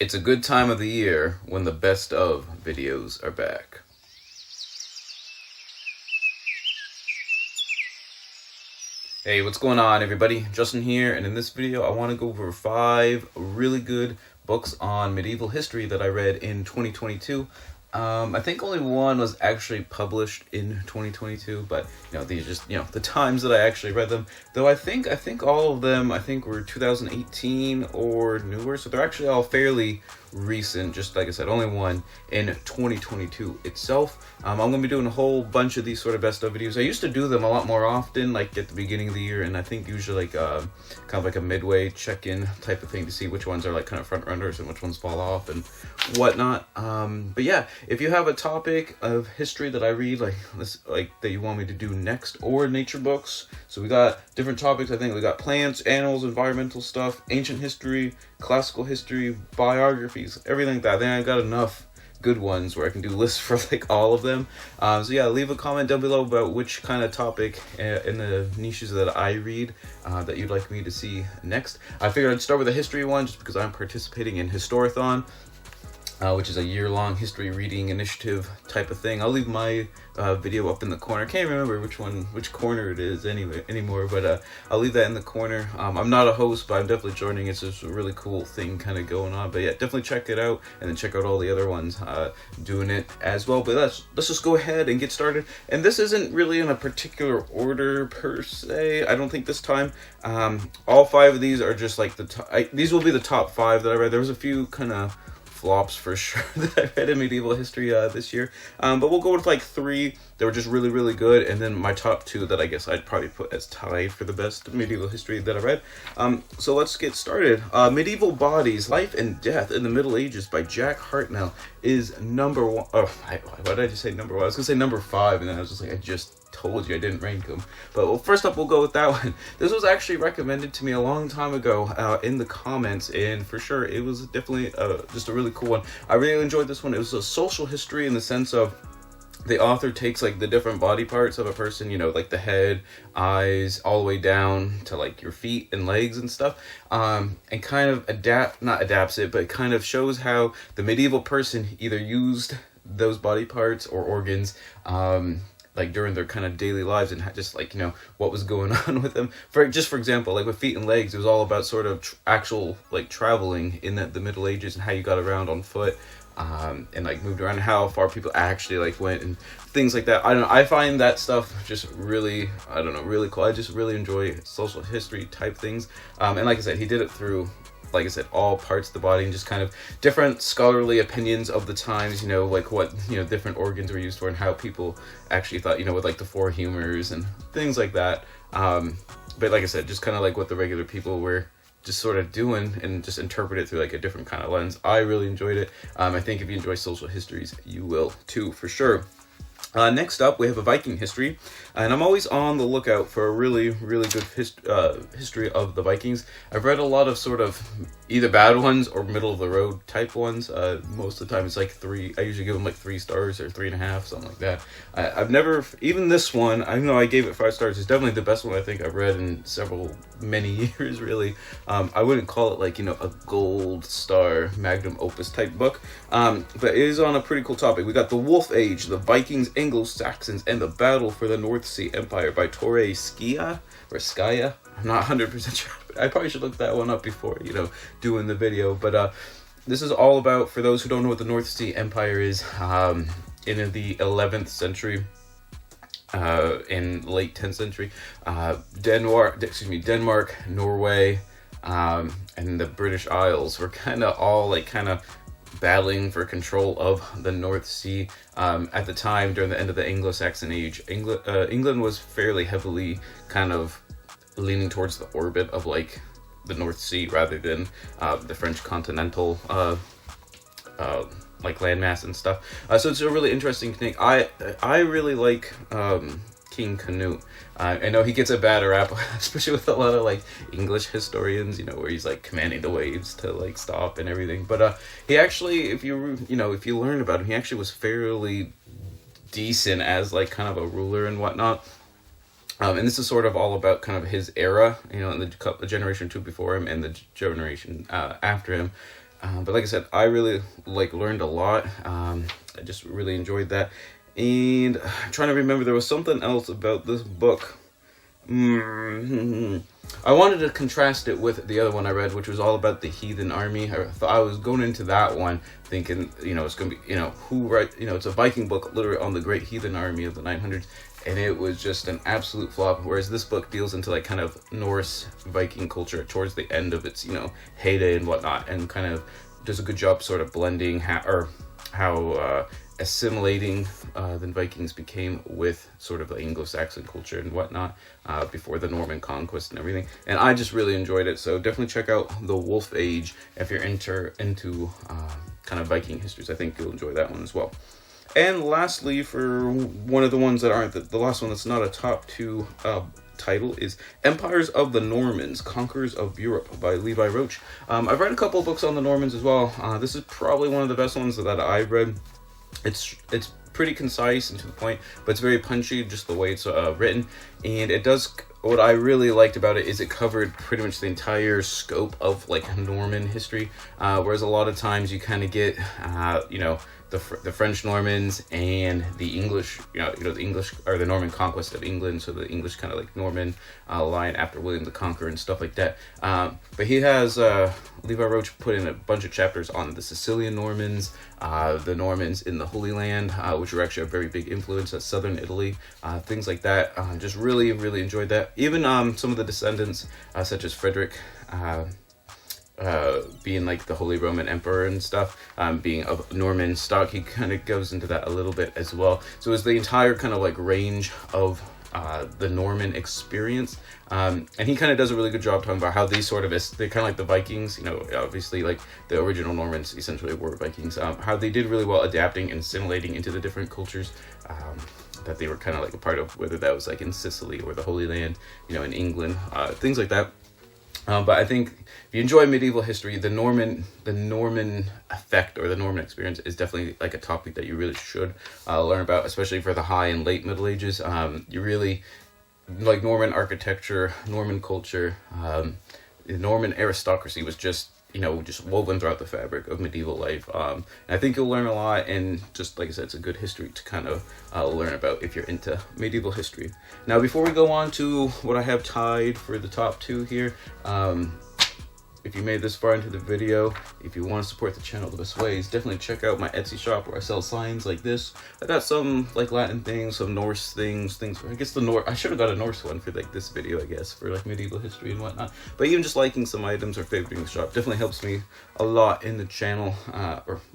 It's a good time of the year when the best of videos are back. Hey, what's going on, everybody? Justin here, and in this video I want to go over 5 really good books on medieval history that I read in 2022. I think only one was actually published in 2022, but these are just the times that I actually read them. Though I think all of them were 2018 or newer, so they're actually all fairly recent. Just like I said, only one in 2022 itself. I'm gonna be doing a whole bunch of these sort of best of videos. I used to do them a lot more often, like at the beginning of the year, and I think usually like kind of like a midway check-in type of thing to see which ones are like kind of front runners and which ones fall off and whatnot. But yeah, if you have a topic of history that I read like this, like that you want me to do next, or nature books, so we got different topics. I think we got plants, animals, environmental stuff, ancient history, classical history, biographies, everything like that. I think I got enough good ones where I can do lists for like all of them. So yeah, leave a comment down below about which kind of topic in the niches that I read that you'd like me to see next. I figured I'd start with a history one just because I'm participating in Historathon, which is a year-long history reading initiative type of thing. I'll leave my video up in the corner. I can't remember which corner it is anymore, but I'll leave that in the corner. I'm not a host, but I'm definitely joining. It's just a really cool thing kind of going on. But yeah, definitely check it out, and then check out all the other ones doing it as well. But let's just go ahead and get started. And this isn't really in a particular order per se. I don't think this time. All 5 of these are just like the top. These will be the top 5 that I read. There was a few kind of flops for sure that I read in medieval history this year, but we'll go with like 3 that were just really, really good, and then my top 2 that I guess I'd probably put as tied for the best medieval history that I read. So let's get started. Medieval Bodies, Life and Death in the Middle Ages by Jack Hartnell is number 1. Oh, why did I just say number 1? I was gonna say number 5, and then I was just like, I just told you I didn't rank them. But well, first up, we'll go with that one. This was actually recommended to me a long time ago in the comments, and for sure it was definitely just a really cool one. I really enjoyed this one. It was a social history in the sense of the author takes like the different body parts of a person, like the head, eyes, all the way down to like your feet and legs and stuff, and kind of not adapts it, but kind of shows how the medieval person either used those body parts or organs like during their kind of daily lives, and just like what was going on with them. For example, like with feet and legs, it was all about sort of actual like traveling in the Middle Ages, and how you got around on foot, and like moved around, how far people actually like went and things like that. I find that stuff just really, really cool. I just really enjoy social history type things, and like I said, he did it through, like I said, all parts of the body, and just kind of different scholarly opinions of the times, like what, different organs were used for, and how people actually thought, with like the 4 humors and things like that. But like I said, just kind of like what the regular people were just sort of doing, and just interpret it through like a different kind of lens. I really enjoyed it. I think if you enjoy social histories, you will too, for sure. Next up, we have a Viking history, and I'm always on the lookout for a really, really good history of the Vikings. I've read a lot of sort of either bad ones or middle of the road type ones. Most of the time it's like 3. I usually give them like 3 stars or 3.5, something like that. I've never, even this one, I know I gave it 5 stars. It's definitely the best one I think I've read in many years, really. I wouldn't call it like, a gold star magnum opus type book, but it is on a pretty cool topic. We got the Wolf Age, the Vikings, Anglo-Saxons, and the Battle for the North Sea Empire by Torre Skya. I'm not 100% sure. I probably should look that one up before, doing the video. But this is all about, for those who don't know what the North Sea Empire is, in the 11th century, in late 10th century, Denmark, Norway, and the British Isles were kind of battling for control of the North Sea at the time during the end of the Anglo-Saxon age. England was fairly heavily kind of leaning towards the orbit of like the North Sea rather than the French continental like landmass and stuff. So it's a really interesting thing. I really like King Canute. I know he gets a bad rap, especially with a lot of like English historians, where he's like commanding the waves to like stop and everything. But he actually, if you learn about him, he actually was fairly decent as like kind of a ruler and whatnot. And this is sort of all about kind of his era, and the generation 2 before him and the generation after him. But like I said, I really learned a lot. I just really enjoyed that. And I'm trying to remember, there was something else about this book. I wanted to contrast it with the other one I read, which was all about the heathen army. I thought I was going into that one thinking, it's going to be, it's a Viking book literally on the great heathen army of the 900s, and it was just an absolute flop. Whereas this book deals into like kind of Norse Viking culture towards the end of its, heyday and whatnot, and kind of does a good job sort of blending how assimilating the Vikings became with sort of the Anglo-Saxon culture and whatnot before the Norman conquest and everything. And I just really enjoyed it. So definitely check out The Wolf Age if you're into kind of Viking histories. I think you'll enjoy that one as well. And lastly, for one of the ones that aren't, the last one that's not a top 2 title is Empires of the Normans, Conquerors of Europe by Levi Roach. I've read a couple of books on the Normans as well. This is probably one of the best ones that I've read. It's pretty concise and to the point, but it's very punchy, just the way it's written. And it does, what I really liked about it is it covered pretty much the entire scope of like Norman history, whereas a lot of times you kind of get the French Normans and the English, the English, or the Norman conquest of England, so the English kind of like Norman line after William the Conqueror and stuff like that. But he has, Levi Roach put in a bunch of chapters on the Sicilian Normans, the Normans in the Holy Land, which were actually a very big influence at southern Italy, things like that. Just really, really enjoyed that. Even some of the descendants, such as Frederick, being like the Holy Roman Emperor and stuff, being of Norman stock, he kind of goes into that a little bit as well. So it's the entire kind of like range of the Norman experience, and he kind of does a really good job talking about how these sort of they're kind of like the Vikings, obviously like the original Normans essentially were Vikings, how they did really well adapting and assimilating into the different cultures that they were kind of like a part of, whether that was like in Sicily or the Holy Land, in England, things like that. But I think if you enjoy medieval history, the Norman effect or the Norman experience is definitely like a topic that you really should learn about, especially for the high and late Middle Ages. You really like Norman architecture, Norman culture, the Norman aristocracy was just woven throughout the fabric of medieval life. And I think you'll learn a lot, and just like I said, it's a good history to kind of learn about if you're into medieval history. Now, before we go on to what I have tied for the top 2 here, if you made this far into the video, if you want to support the channel the best way is definitely check out my Etsy shop where I sell signs like this. I got some like Latin things, some Norse things, I guess I should have got a Norse one for like this video, I guess, for like medieval history and whatnot. But even just liking some items or favoriting the shop definitely helps me a lot in the channel,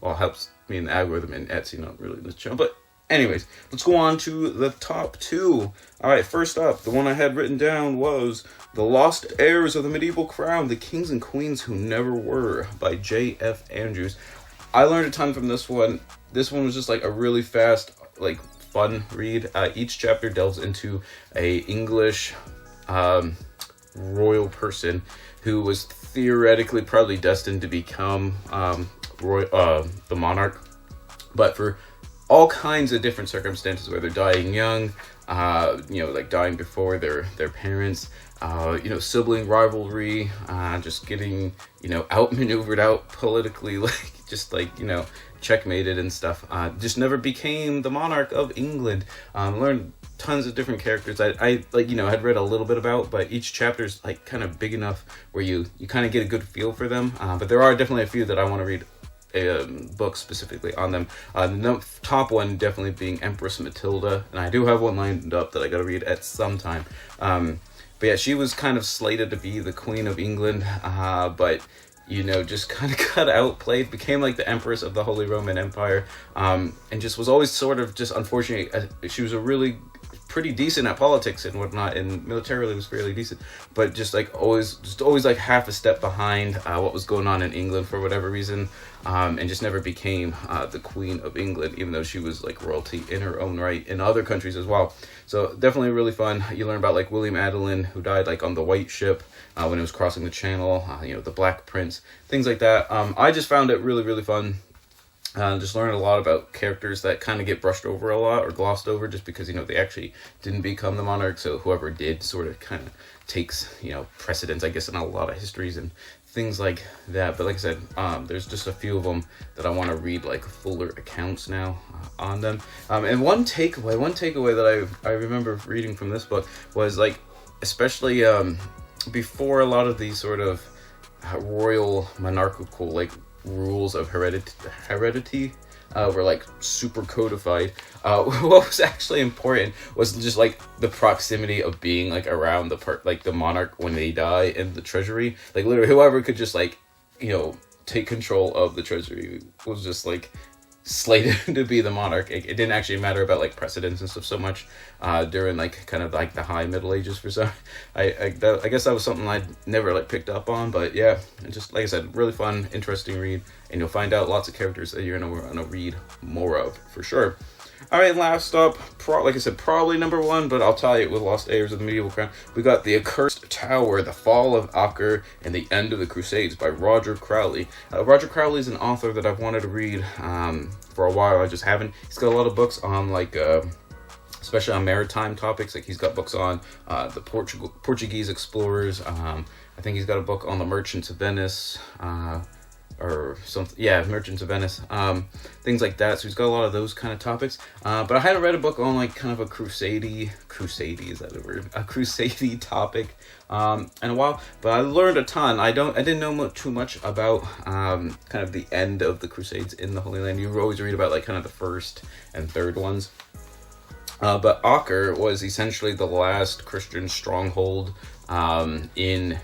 helps me in the algorithm in Etsy, not really the channel. But anyways, let's go on to the top 2. All right, first up, the one I had written down was The Lost Heirs of the Medieval Crown, The Kings and Queens Who Never Were by J.F. Andrews. I learned a ton from this one. This one was just like a really fast, like fun read. Each chapter delves into a English royal person who was theoretically probably destined to become the monarch, but for all kinds of different circumstances, where they're dying young, like dying before their parents, sibling rivalry, just getting, outmaneuvered out politically, checkmated and stuff. Just never became the monarch of England. Learned tons of different characters I had read a little bit about, but each chapter's like kind of big enough where you kind of get a good feel for them. But there are definitely a few that I want to read book specifically on them. The top one definitely being Empress Matilda, and I do have one lined up that I gotta read at some time. But yeah, she was kind of slated to be the Queen of England, but just kind of got outplayed, became like the Empress of the Holy Roman Empire, and just was always sort of just unfortunate. She was a really pretty decent at politics and whatnot, and militarily was fairly decent, but just always like half a step behind what was going on in England for whatever reason, and just never became the Queen of England, even though she was like royalty in her own right in other countries as well. So definitely really fun. You learn about like William Adelin, who died like on the White Ship when it was crossing the Channel, the Black Prince, things like that. I just found it really, really fun. Just learned a lot about characters that kind of get brushed over a lot or glossed over just because, they actually didn't become the monarch. So whoever did sort of kind of takes, precedence, I guess, in a lot of histories and things like that. But like I said, there's just a few of them that I want to read like fuller accounts now on them. And one takeaway that I remember reading from this book was like, especially before a lot of these sort of royal monarchical like rules of heredity were like super codified. What was actually important was just like the proximity of being like around the monarch when they die in the treasury. Like literally whoever could just like, take control of the treasury was just like slated to be the monarch. It didn't actually matter about like precedents and stuff so much during like kind of like the high Middle Ages for some. I guess that was something I never like picked up on, but yeah, just like I said, really fun, interesting read, and you'll find out lots of characters that you're gonna read more of for sure. All right, last up, like I said, probably number one, but I'll tie it with Lost Heirs of the Medieval Crown. We got The Accursed Tower, The Fall of Acre, and the End of the Crusades by Roger Crowley. Roger Crowley is an author that I've wanted to read for a while. I just haven't. He's got a lot of books on like, especially on maritime topics. Like he's got books on the Portuguese explorers. I think he's got a book on the Merchants of Venice. Or something, yeah, Merchants of Venice, things like that. So he's got a lot of those kind of topics. But I hadn't read a book on like kind of a crusade, is that a word? A crusade topic in a while. But I learned a ton. I didn't know too much about kind of the end of the Crusades in the Holy Land. You always read about like kind of the first and third ones. But Acre was essentially the last Christian stronghold in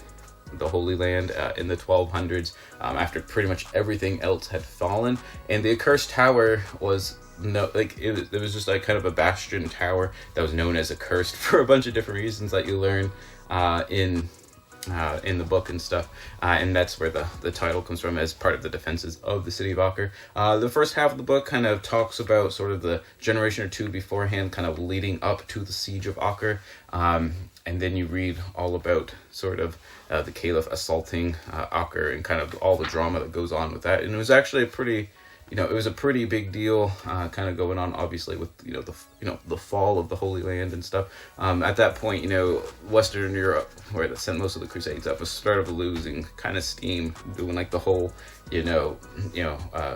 the Holy Land in the 1200s, after pretty much everything else had fallen. And the Accursed Tower was it was just like kind of a bastion tower that was known as accursed for a bunch of different reasons that you learn in the book and stuff, and that's where the title comes from, as part of the defenses of the city of Acre. The first half of the book kind of talks about sort of the generation or two beforehand, kind of leading up to the siege of Acre, and then you read all about sort of the Caliph assaulting Acre and kind of all the drama that goes on with that. And it was actually it was a pretty big deal, kind of going on, obviously, with the fall of the Holy Land and stuff. At that point, Western Europe, where that sent most of the Crusades up, was started losing kind of steam, doing like the whole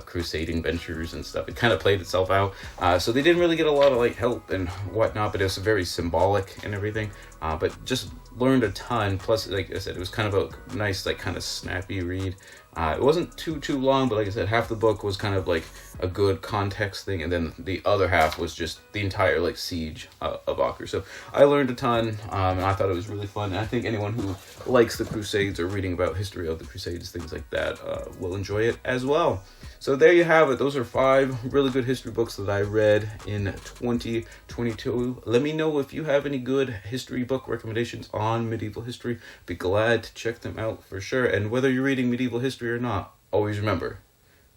crusading ventures and stuff. It kind of played itself out, so they didn't really get a lot of like help and whatnot. But it was very symbolic and everything. But just learned a ton. Plus, like I said, it was kind of a nice, like kind of snappy read. It wasn't too long, but like I said, half the book was kind of like a good context thing, and then the other half was just the entire like siege of Acre. So I learned a ton, and I thought it was really fun. And I think anyone who likes the Crusades or reading about history of the Crusades, things like that, will enjoy it as well. So there you have it. Those are 5 really good history books that I read in 2022. Let me know if you have any good history book recommendations on medieval history. Be glad to check them out for sure. And whether you're reading medieval history or not, always remember,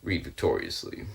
read victoriously.